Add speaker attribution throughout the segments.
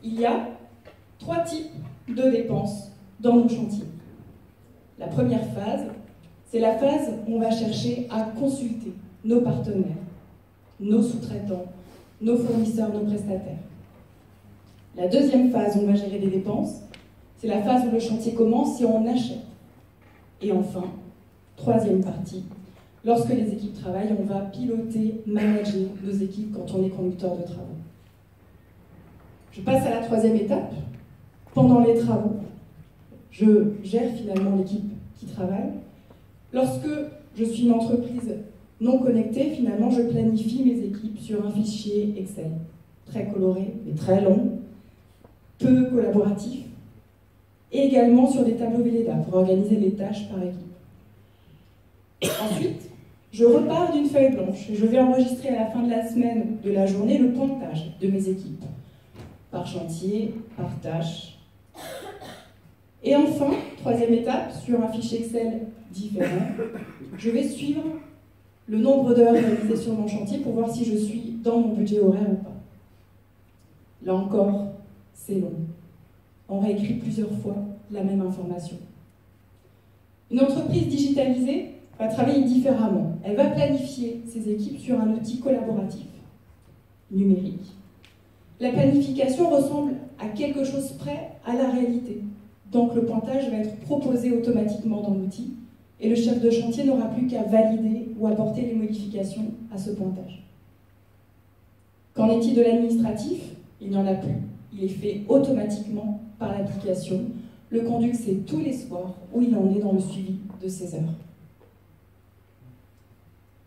Speaker 1: Il y a 3 types de dépenses dans nos chantiers. La première phase, c'est la phase où on va chercher à consulter nos partenaires, nos sous-traitants, nos fournisseurs, nos prestataires. La deuxième phase où on va gérer des dépenses, c'est la phase où le chantier commence et on achète. Et enfin, troisième partie, lorsque les équipes travaillent, on va piloter, manager nos équipes quand on est conducteur de travaux. Je passe à la troisième étape. Pendant les travaux, je gère finalement l'équipe qui travaille. Lorsque je suis une entreprise non connectée, finalement, je planifie mes équipes sur un fichier Excel, très coloré, mais très long, peu collaboratif, et également sur des tableaux Velleda pour organiser les tâches par équipe. Ensuite, je repars d'une feuille blanche et je vais enregistrer à la fin de la semaine, de la journée, le pointage de mes équipes, par chantier, par tâche. Et enfin, troisième étape, sur un fichier Excel différent, je vais suivre le nombre d'heures réalisées sur mon chantier pour voir si je suis dans mon budget horaire ou pas. Là encore, c'est long. On réécrit plusieurs fois la même information. Une entreprise digitalisée va travailler différemment. Elle va planifier ses équipes sur un outil collaboratif, numérique. La planification ressemble à quelque chose près à la réalité. Donc le pointage va être proposé automatiquement dans l'outil et le chef de chantier n'aura plus qu'à valider ou apporter les modifications à ce pointage. Qu'en est-il de l'administratif? Il n'y en a plus. Il est fait automatiquement par l'application. Le conduc sait tous les soirs où il en est dans le suivi de ses heures.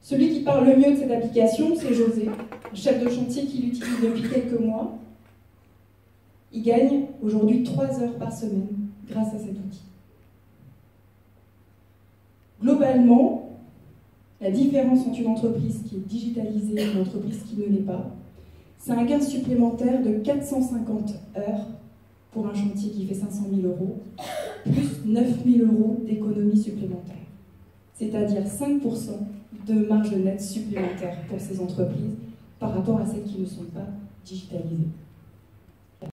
Speaker 1: Celui qui parle le mieux de cette application, c'est José, chef de chantier qui l'utilise depuis quelques mois. Il gagne aujourd'hui 3 heures par semaine grâce à cet outil. Globalement, la différence entre une entreprise qui est digitalisée et une entreprise qui ne l'est pas, c'est un gain supplémentaire de 450 heures pour un chantier qui fait 500 000 €, plus 9 000 € d'économie supplémentaire. C'est-à-dire 5% de marge nette supplémentaire pour ces entreprises par rapport à celles qui ne sont pas digitalisées.